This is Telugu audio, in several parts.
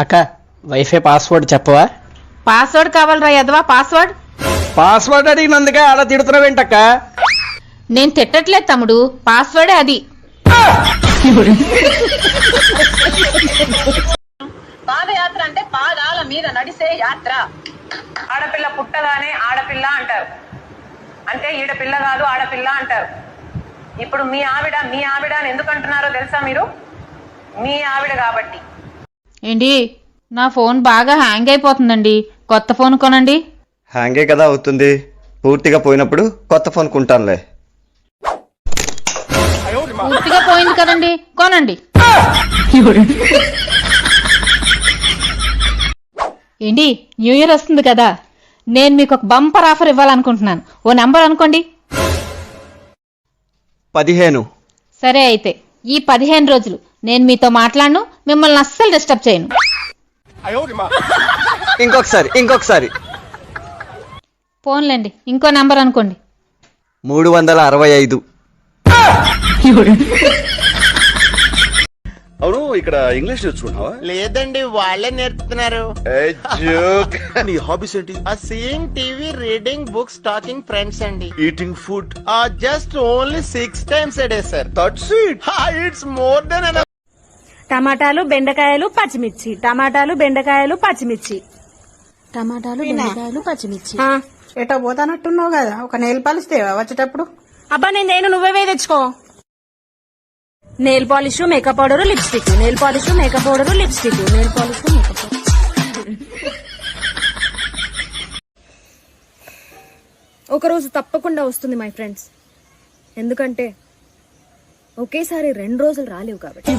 అక్క వైఫై పాస్వర్డ్ చెప్పవా? పాస్వర్డ్ కావాలరా యదవా? పాస్వర్డ్ పాస్వర్డ్ అడిగినందుకే అలా తిడుతున్నావేంటక్క? నేను తిట్టట్లేదు తమ్ముడు, పాస్వర్డే అది. పాదయాత్ర అంటే పాదాల మీద నడిసే యాత్ర. ఆడపిల్ల పుట్టగానే ఆడపిల్ల అంటారు, అంటే ఈడ పిల్ల కాదు ఆడపిల్ల అంటారు. ఇప్పుడు మీ ఆవిడ అని ఎందుకు అంటున్నారో తెలుసా మీరు? మీ ఆవిడ కాబట్టి. ఏంటి, నా ఫోన్ బాగా హ్యాంగ్ అయిపోతుందండి, కొత్త ఫోన్ కొనండి. హ్యాంగే కదా అవుతుంది, పూర్తిగా పోయినప్పుడు కొత్త ఫోన్ కొంటానులే. పూర్తిగా పోయింది కదండి, కొనండి. ఏంటి, న్యూ ఇయర్ వస్తుంది కదా, నేను మీకు ఒక బంపర్ ఆఫర్ ఇవ్వాలనుకుంటున్నాను. ఓ నెంబర్ అనుకోండి. 15. సరే అయితే ఈ 15 రోజులు నేను మీతో మాట్లాడను, మిమ్మల్ని అస్సలు డిస్టర్బ్ చేయను. ఇంకొకసారి ఫోన్లేండి, ఇంకో నెంబర్ అనుకోండి. 365. అవును, ఇక్కడ ఇంగ్లీష్ నేర్చుకున్నావా? లేదండి, వాళ్ళే నేర్పుతున్నారు. నీ హాబీస్ ఏంటి? Seeing TV, reading books, talking friends అండి. Eating food? Just only 6 times a day, sir. That's it. It's more than enough. టమాటాలు, బెండకాయలు, పచ్చిమిర్చి. టమాటాలు, బెండకాయలు, పచ్చిమిర్చి. టమాటాలు, బెండకాయలు, పచ్చిమిర్చి. ఎటో పోతానట్టున్నావు కదా, ఒక నెయిల్ పాలిష్ తేవా వచ్చేటప్పుడు? అబ్బా నేను నువ్వే తెచ్చుకో. Nail polish, makeup powder, lipstick. Nail polish, makeup powder, lipstick. Nail polish, makeup powder. ఒకరోజు తప్పకుండా వస్తుంది మై ఫ్రెండ్స్, ఎందుకంటే ఒకేసారి 2 రోజులు రాలేవు కాబట్టి.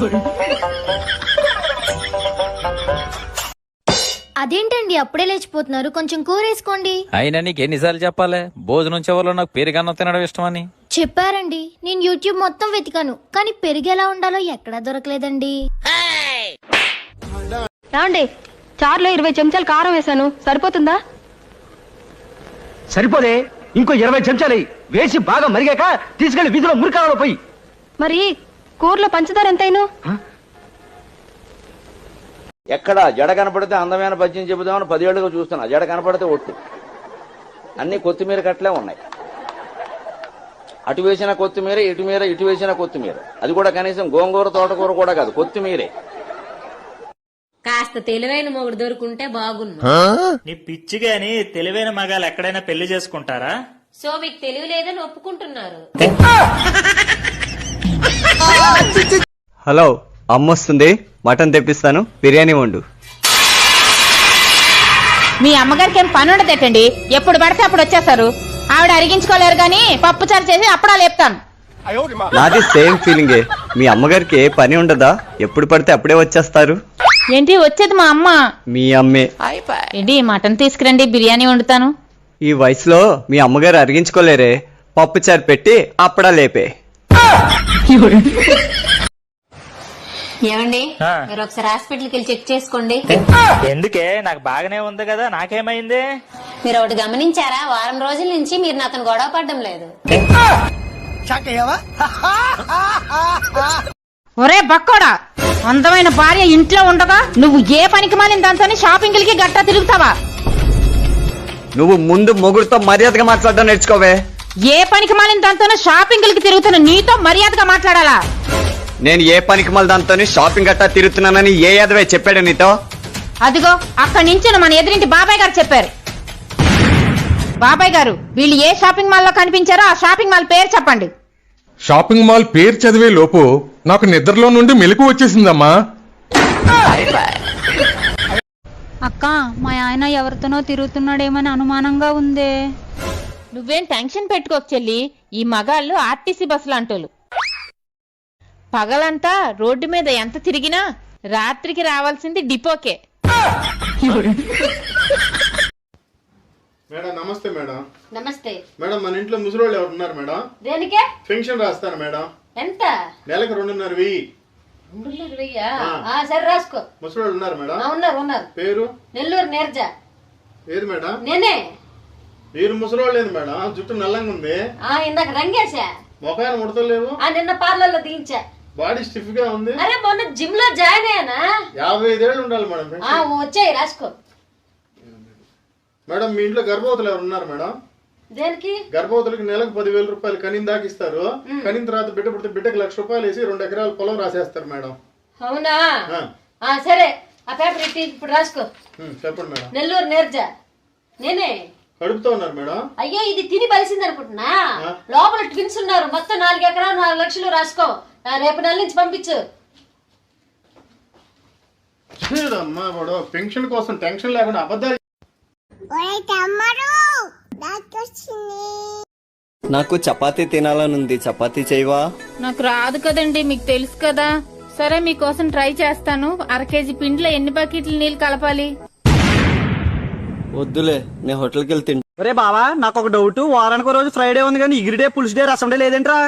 అదేంటండి అప్పుడే లేచిపోతున్నారు, కొంచెం కూర వేసుకోండి. అయినా నీకు ఎన్నిసార్లు చెప్పాలి, భోజనం చివరిలో నాకు పెరుగన్నం తినడం ఇష్టమని. చెప్పారండి, నేను యూట్యూబ్ మొత్తం వెతికాను, కానీ పెరుగు ఎలా ఉండాలో ఎక్కడా దొరకలేదండి. రాండి, చారులో 20 చెంచాలు కారం వేసాను, సరిపోతుందా? సరిపోదే, ఇంకో 20 చెంచాలు వేసి బాగా మరిగాక తీసుకెళ్లి వీధిలో మురికాలలో పోయి. మరి కూరలో పంచదార ఎంతైనా? ఎక్కడ జడ కనపడితే అందమైన పద్యం చెబుదామని 10 ఏళ్ళుగా చూస్తున్నా, జడ కనపడితే ఒట్టు. అన్ని కొత్తిమీర కట్లే ఉన్నాయి. అటు వేసిన కొత్తిమీర, ఇటు వేసిన కొత్తిమీర. అది కూడా కనీసం గోంగూర తోటకూర కూడా కాదు, కొత్తిమీరే. కాస్త తెలివైన మొగుడు దొరుకుంటే బాగున్నా. నీ పిచ్చిగాని తెలివైన మగాలు ఎక్కడైనా పెళ్లి చేసుకుంటారా? సో మీకు తెలివి లేదని ఒప్పుకుంటున్నారు. హలో, అమ్మొస్తుంది, మటన్ తెప్పిస్తాను, బిర్యానీ వండు. మీ అమ్మగారికి ఏం పని ఉండదేటండి, ఎప్పుడు పడితే అప్పుడు వచ్చేస్తారు. ఆవిడ అరిగించుకోలేరు గాని పప్పుచారు చేసి అప్పుడా లేపుతాను. నాది సేమ్ ఫీలింగే. మీ అమ్మగారికి ఏ పని ఉండదా, ఎప్పుడు పడితే అప్పుడే వచ్చేస్తారు. ఏంటి వచ్చేది మా అమ్మ? మీ అమ్మే. ఏంటి, మటన్ తీసుకురండి, బిర్యానీ వండుతాను. ఈ వయసులో మీ అమ్మగారు అరిగించుకోలేరే, పప్పుచారు పెట్టి అప్పుడా లేపే. ఏమండి, మీరు ఒకసారి హాస్పిటల్కి వెళ్ళి చెక్ చేసుకోండి. ఎందుకే? నాకు బాగానే ఉంది కదా, నాకేమైంది? మీరు ఒకటి గమనించారా, వారం రోజుల నుంచి మీరు నాతో గొడవ పడడం లేదు. ఒరే బక్కోడా, అందమైన భార్య ఇంట్లో ఉండగా నువ్వు ఏ పనికి మాలిన దాంతో షాపింగ్లకి గట్టా తిరుగుతావా? నువ్వు ముందు మొగుడుతో మర్యాదగా మాట్లాడడం నేర్చుకోవే. ఏ పనికి మాలిన దాంతో షాపింగ్లకి తిరుగుతున్న నీతో మర్యాదగా మాట్లాడాలా? నేను ఏ పనికి మళ్ళీ దాంతో షాపింగ్ గట్టా తిరుగుతున్నానని ఏ యాదవే చెప్పాడు నీతో? అదిగో అక్కడి నుంచి మన ఎదురింటి బాబాయ్ గారు చెప్పారు. బాబాయ్ గారు, వీళ్ళు ఏ షాపింగ్ మాల్ లో కనిపించారో ఆ షాపింగ్ మాల్ పేరు చెప్పండి. షాపింగ్ మాల్ పేరు చదివే లోపు నాకు నిద్రలో నుండి మెలకు వచ్చేసిందమ్మా. అక్క, మా ఆయన ఎవరితోనో తిరుగుతున్నాడేమని అనుమానంగా ఉందే. నువ్వేం టెన్షన్ పెట్టుకోక చెల్లి, ఈ మగాళ్ళు ఆర్టీసీ బస్సులు అంటోళ్ళు. పగలంతా రోడ్డు మీద ఎంత తిరిగినా రాత్రికి రావాల్సింది డిపోకే. మేడం నమస్తే. మేడం నమస్తే. మేడం, మన ఇంట్లో ముసలోళ్ళు ఎవరు ఉన్నారు మేడం? దేనికే? పెన్షన్ రాస్తాను మేడం. ఎంత? నెలకు 2,500. 2,500? సరే రాసుకో. ముసలోళ్ళు ఉన్నారు మేడం? ఉన్నారు. పేరు? నెల్లూరు నీరజ. ఏది మేడం? నేనే. మీరు ముసలోళ్ళు లేదు మేడం, జుట్టు నల్లంగా ఉంది. ఇందాక రంగేశా. మొఖాన్ని ముడతలేవు. నిన్న పార్లర్ లో దించా. బాడీ స్టిఫ్ గా ఉంది. అరే మొన్న జిమ్ లో జాయిన్ అయ్యానా. 55 ఏళ్ళు ఉండాలి మేడం. వచ్చాయి రాసుకో. మేడం మీ ఇంట్లో గర్భవతులు ఎవరు ఉన్నారు మేడం? దేనికి? గర్భవతులకి నెలకు 10,000 రూపాయలు కనిన దాకా ఇస్తారు. కనిన తర్వాత బిడ్డ పుడితే బిడ్డకి 1,00,000 రూపాయలు వేసి 2 ఎకరాల పొలం రాసేస్తారు మేడం. అవునా? సరే ఆ పేపర్ ఇట్టి ఇప్పుడు రాసుకో. చెప్పండి మేడం. నెల్లూరు నేర్జా నేనే. కడుపుతో ఉన్నారు మేడం. అయ్యో ఇది తిని బలిసింది అనుకుంటున్నా. లోపల ట్విన్స్ ఉన్నారు. మొత్తం 4 ఎకరాలు 4 లక్షలు రాసుకో. రేపు నెల నుంచి పంపించు. అమ్మా వాడు పెన్షన్ కోసం టెన్షన్ లేకుండా అబద్ధాలు. నాకు చపాతీ తినాలనుంది, చపాతీ చేయవా? నాకు రాదు కదండి, మీకు తెలుసు కదా. సరే మీకోసం ట్రై చేస్తాను. 1/2 కేజీ పిండిలో ఎన్ని బకెట్లు నీళ్ళు కలపాలి? వద్దులే, నేను హోటల్కి వెళ్తే. ఒరే బావా, నాకు ఒక డౌట్. వారానికి రోజు ఫ్రైడే ఉంది కానీ ఇగిరిడే పులుసు డే రసం డే లేదేంట్రా?